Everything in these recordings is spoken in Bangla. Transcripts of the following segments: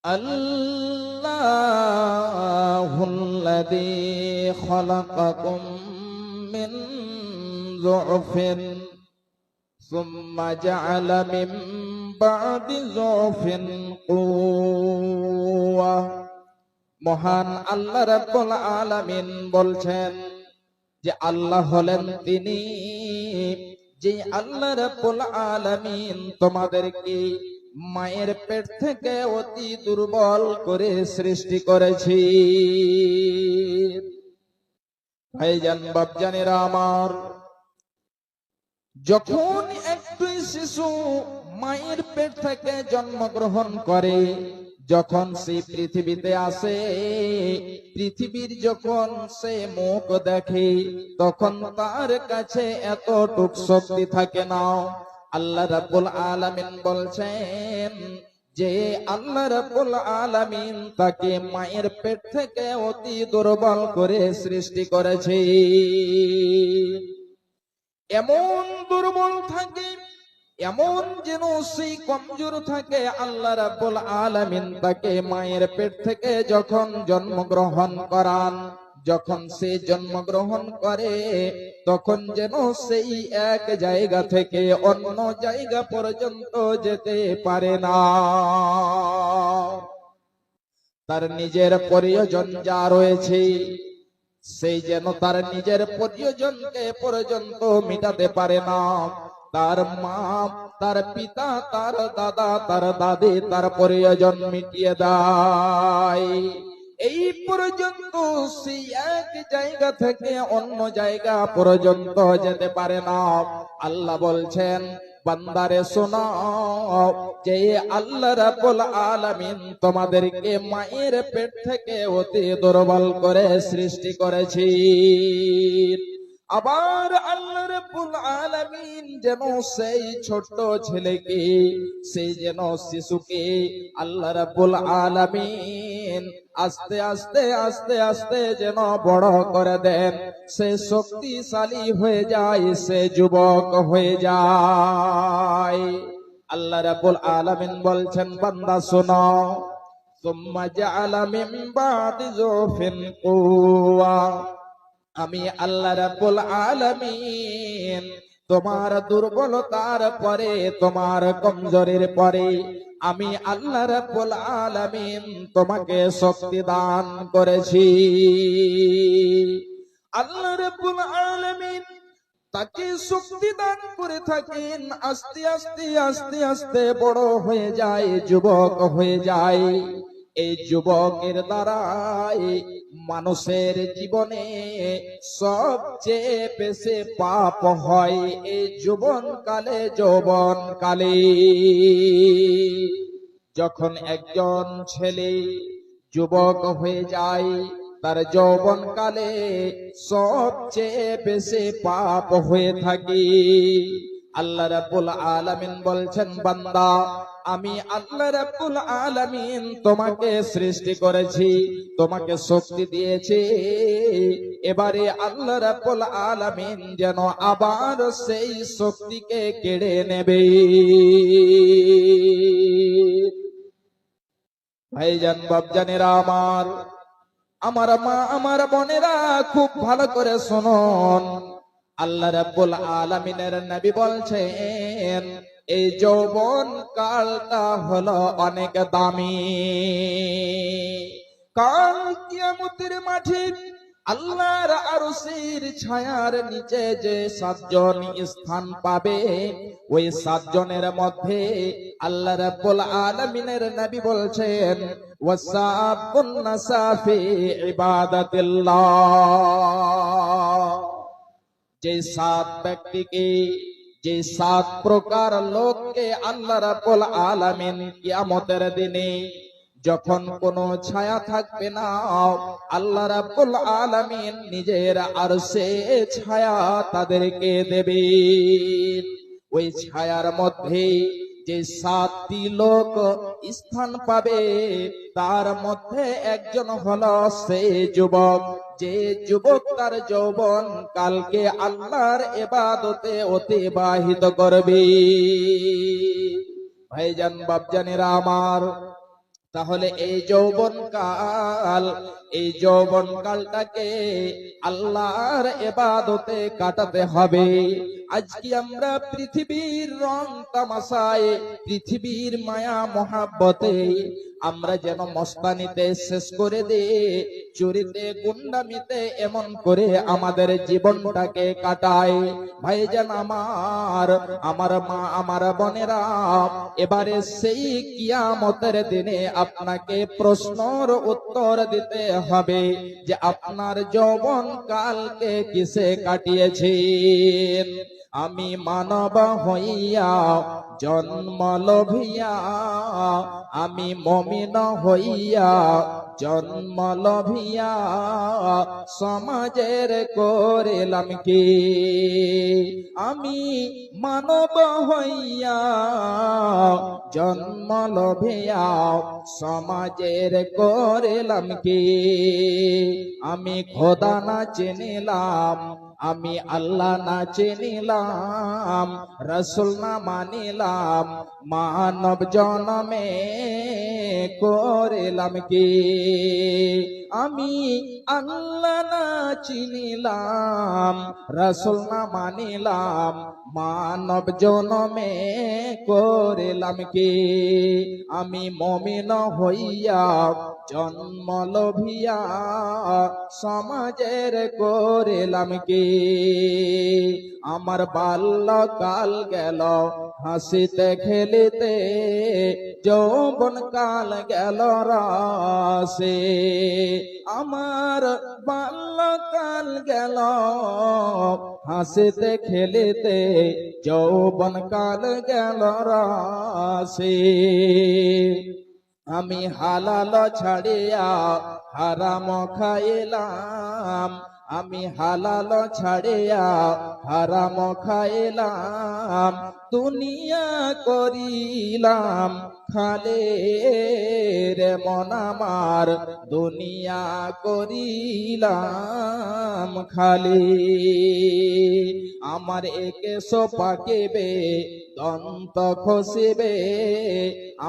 আল্লাহুল্লাযী খালাকাকুম মিন যুফিন সুম্মা জাআলা মিন বা'দি যুফিন কুওয়া। মহান আল্লাহ রাব্বুল আলামিন বলছেন যে আল্লাহ হলেন তিনি, যে আল্লাহ রাব্বুল আলামিন তোমাদেরকে মায়ের পেট থেকে অতি দুর্বল করে সৃষ্টি করেছি। ভাইজান বাপজানেরা আমার, যখন একটি শিশু মায়ের পেট থেকে জন্মগ্রহণ করে, যখন সে পৃথিবীতে আসে, পৃথিবীর যখন সে মুখ দেখে, তখন তার কাছে এতটুক শক্তি থাকে না। আল্লাহ রাব্বুল আলামিন বলছেন যে আল্লাহ রাব্বুল আলামিন তাকে মায়ের পেট থেকে অতি দুর্বল করে সৃষ্টি করেছে। এমন দুর্বল থাকে, এমন যেন সেই কমজোর থাকে, আল্লাহ রাব্বুল আলামিন তাকে মায়ের পেট থেকে যখন জন্মগ্রহণ করান, যখন সে জন্মগ্রহণ করে, তখন যেন সেই এক জায়গা থেকে অন্য জায়গা পর্যন্ত যেতে পারে না। তার নিজের প্রয়োজন যা রয়েছে, সেই যেন তার নিজের প্রয়োজনকে পর্যন্ত মিটাতে পারে না। তার মা, তার পিতা, তার দাদা, তার দাদি তার প্রয়োজন মিটিয়ে দেয়। এই পর্যন্ত সেই এক জায়গা থেকে অন্য জায়গা পর্যন্ত যেতে পারে না। আল্লাহ বলছেন, বান্দারে শোনাও যে আল্লাহ রাব্বুল আলামিন তোমাদেরকে মায়ের পেট থেকে অতি দুর্বল করে সৃষ্টি করেছি। আবার আল্লাহ রাব্বুল আলামিন যেন সেই ছোট ছেলেকে, সেই যেন শিশুকে আল্লাহ রাব্বুল আলামিন আস্তে আস্তে আস্তে আস্তে যেন বড় করে দেন, সে শক্তিশালী হয়ে যায়, সে যুবক হয়ে যায়। আল্লাহ রাব্বুল আলামিন বলছেন, বান্দা শোনো, সুম্মা জাআলা মিন বাদি যুফিন কুওয়া। আমি আল্লাহ রাব্বুল আলামিন তোমার দুর্বলতার পরে, তোমার কমজোরির পরে আমি আল্লাহ রাব্বুল আলামিন তোমাকে শক্তি দান করেছি। আল্লাহ রাব্বুল আলামিন তাকে শক্তি দান করে থাকেন। আস্তে আস্তে আস্তে আস্তে বড় হয়ে যায়, যুবক হয়ে যায়। এই যুবকের দ্বারাই মানুষের জীবনে সবচেয়ে বেশি পাপ হয় এই যৌবনকালে। যৌবনকালে যখন একজন ছেলে যুবক হয়ে যায়, তার যৌবনকালে সবচেয়ে বেশি পাপ হয়ে থাকে। আল্লাহ রাব্বুল আলামিন বলছেন, বান্দা আমি আল্লাহ রাব্বুল আলামিন তোমাকে সৃষ্টি করেছি, তোমাকে শক্তি দিয়েছি। এবারে আল্লাহ রাব্বুল আলামিন যেন আবার সেই শক্তিকে কেড়ে নেবে। ভাইজান বাপজানেরা আমার, আমার মা, আমার বোনেরা, খুব ভালো করে শুনুন। আল্লাহ রাব্বুল আলামিনের নবী বলছেন, এই যৌবন কালটা হলো অনেক দামি। কাল কিয়ামতের মাঠে আল্লাহর আরশের ছায়ার নিচে যে 7 জন স্থান পাবে, ওই 7 জনের মধ্যে আল্লাহ রাব্বুল আলামিনের নবী বলছেন, ওয়াসাবুন নাসাফি ইবাদাতিল্লাহ। যে 7 ব্যক্তিকে, যে 7 প্রকার লোককে আল্লাহ রাব্বুল আলামিন কিয়ামতের দিনে যখন কোনো ছায়া থাকবে না, আল্লাহ রাব্বুল আলামিন নিজের আরশে ছায়া তাদেরকে দেবেন। ওই ছায়ার মধ্যে যে 7টি লোক স্থান পাবে, তার মধ্যে একজন হলো সেই যুবক, যে যুবক তার যৌবন কালকে আল্লাহর ইবাদতে অতিবাহিত করবে। ভাইজান বাপজানেরা আমার, তাহলে এই যৌবন কালটাকে আল্লাহর ইবাদতে কাটাতে হবে। আজকে আমরা পৃথিবীর রং তামাশায়, পৃথিবীর মায়া মহাব্বতে আমরা যেন মস্তানিতে শেষ করে দিই, চুরিতে গুন্ডামিতে এমন করে আমাদের জীবনটাকে কাটাই। ভাইজান আমার মা, আমার বোনেরা, এবারে সেই কিয়ামতের দিনে আপনাকে প্রশ্নের উত্তর দিতে হবে যে আপনার যৌবন কালকে কিসে কাটিয়েছেন। আমি মানব হইয়া জন্ম লোভিয়া, আমি মমিন হইয়া জন্ম লোভিয়া, সমাজের করিলাম কি। আমি মানব হইয়া জন্ম লোভিয়া, সমাজের করিলাম কি। আমি খোদা না চিনিলাম, আমি আল্লাহ না চিনিলাম, রসুল না মানিলাম, মানব জন্মে করিলাম কি। আমি আল্লাহ না চিনিলাম, রসুল না মানিলাম, মানব জন্মে করিলাম কি। আমি মুমিন হইয়া জন্ম লোভিয়া, সমাজের করিলাম কি। আমার বাল্যকাল গেল হাসিতে খেলিতে, যৌবন কাল গেল রাসে। আমার বাল্যকাল গেল হাসিতে খেলিতে, যৌবন কাল গেল রাসে। আমি হালাল ছাড়িয়া হারাম খাইলাম, আমি হালাল ছাড়িয়া হারাম খাইলাম, দুনিয়া করিলাম খালে রে মন আমার, দুনিয়া করিলাম খালি। আমার একে পাকিবে দন্ত খসিবে,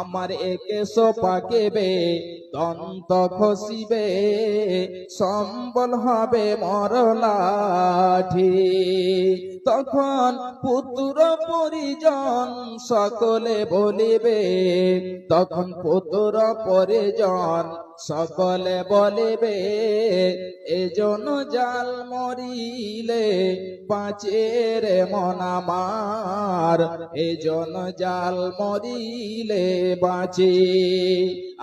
আমার একে পাকিবে দন্ত খসিবে, সম্বল হবে মরলাঠি। তখন পুত্র পরিজন সকলে বলিবে, তখন পুত্র পরিজন সকলে বলিবে, এজন জাল মরিলে বাঁচে রে মন আমার, এজন জাল মরিলে বাঁচে।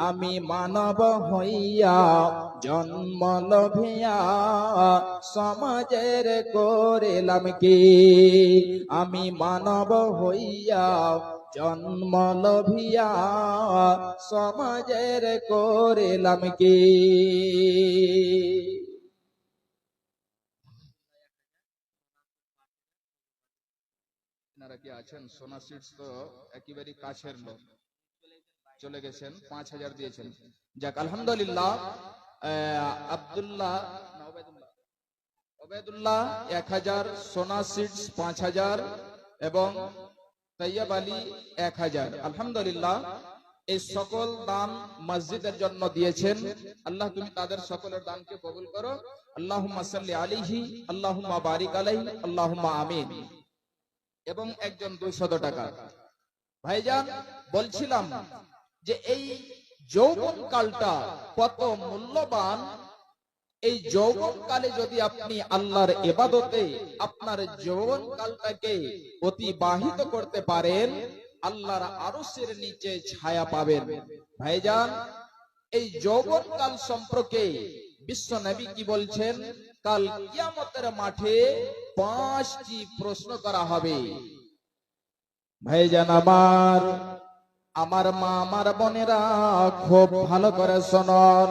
আমি মানব হইয়া জন্ম লোভিয়া, সমাজের করিলাম কি। আমি মানব হইয়া জন্ম লোভিয়া, সমাজের করিলাম কি। আপনারা কি আছেন? সোনা সিটস তো একেবারে কাছের লোক, চলে গেছেন, 5,000 দিয়েছেন। যাক আলহামদুলিল্লাহ। আব্দুল্লাহ না ওবেদুল্লাহ 1,000, সোনা সিটস 5,000 এবং তৈয়ব আলী 1,000। আলহামদুলিল্লাহ, এই সকল দান মসজিদের জন্য দিয়েছেন। আল্লাহ তুমি তাদের সকলের দানকে কবুল করো। আল্লাহুম্মা সাল্লি আলাইহি, আল্লাহুম্মা বারিক আলাইহি, আল্লাহুম্মা আমিন। এবং একজন 200 টাকা। ভাইজান বলছিলাম যে এই যৌবন কালটা কত মূল্যবান। এই যৌবন কালে যদি আপনি আল্লাহর ইবাদতে আপনার যৌবন কালটাকে অতিবাহিত করতে পারেন, আল্লাহর আরশের নিচে ছায়া পাবেন। ভাইজান এই যৌবন কাল সম্পর্কে বিশ্ব নবী কি বলছেন? কাল কিয়ামতের মাঠে 5টি প্রশ্ন করা হবে। ভাইজান আমার মা, আমার বোনেরা খুব ভালো করে শুনুন।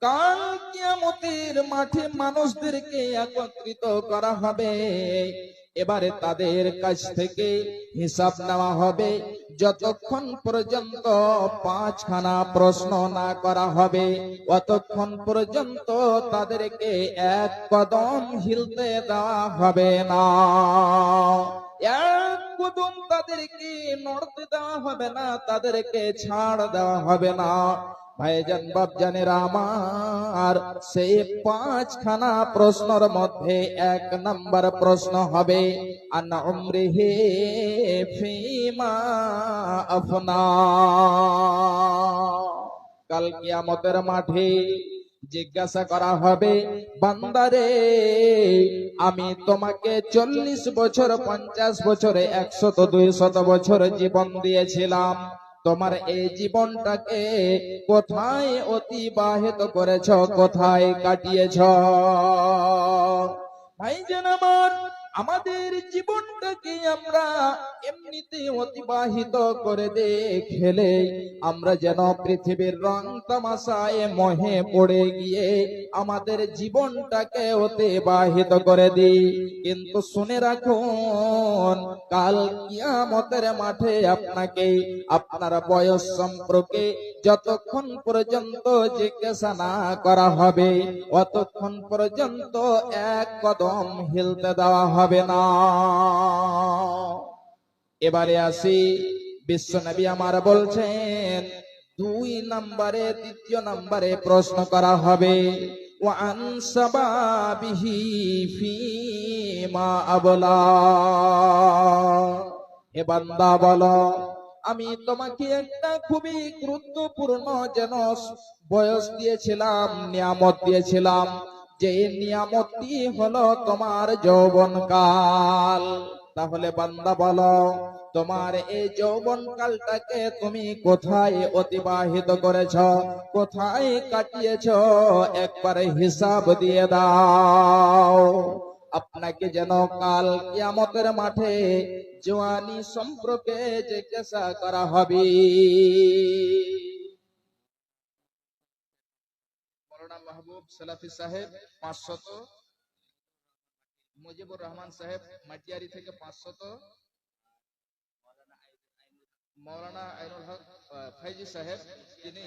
কাল কিয়ামতের মাঠে মানুষদেরকে একত্রিত করা হবে। এবারে তাদের কাছ থেকে হিসাব নেওয়া হবে, যতক্ষণ পর্যন্ত 5খানা প্রশ্ন না করা হবে অতক্ষণ পর্যন্ত তাদেরকে এক কদম হিলতে দেওয়া হবে না। এক কদম তাদেরকে নড়তে দেওয়া হবে না, তাদেরকে ছাড় দেওয়া হবে না। ভাইজান বাপজানেরা আমার, সেই 5খানা প্রশ্নের মধ্যে 1 নম্বর প্রশ্ন হবে আন উমরিহি ফিমা আফনা। কাল কিয়ামতের মাঠে জিজ্ঞাসা করা হবে, বান্দারে আমি তোমাকে 40 বছর 50 বছরে 100 200 বছর জীবন দিয়েছিলাম, তোমার এই জীবনটাকে কোথায় অতিবাহিত করেছ, কোথায় কাটিয়েছ? ভাইজান আমার, আমাদের জীবনটাকে আমরা এমনিতে অতিবাহিত করে খেলে আমরা যেন পৃথিবীর রং তামাশায় মোহে পড়ে গিয়ে আমাদের জীবনটাকে অতিবাহিত করে দিই। কিন্তু শুনে রাখুন, কাল কিয়ামতের মাঠে আপনাকে আপনার বয়স সম্পর্কে যতক্ষণ পর্যন্ত জিজ্ঞাসা না করা হবে অতক্ষণ পর্যন্ত এক কদম হিলতে দেওয়া হবে না। এবারে আসি, বিশ্বনবী আমার বলছেন 2 নম্বরে প্রশ্ন করা হবে ওয়ান সাবাবিহি ফিমা আবলা। হে বান্দা বলো, আমি তোমাকে একটা খুবই গুরুত্বপূর্ণ যেন বয়স দিয়েছিলাম, নিয়ামত দিয়েছিলাম, যে নিয়ামতটি হলো তোমার যৌবনকাল। তাহলে বান্দা বলো, তোমার এই যৌবনকালটাকে তুমি কোথায় অতিবাহিত করেছ, কোথায় কাটিয়েছ, একবারে হিসাব দিয়ে দাও। আপনাকে যেন কাল কিয়ামতের মাঠে জওয়ানি সম্পর্কে জিজ্ঞাসা করা হবে। মৌলানা মাহবুব সালাফি সাহেব 500, মুজিবুর রহমান সাহেব মাটিয়ারি থেকে 500, মৌলানা আইনুল হক ফাইজি সাহেব তিনি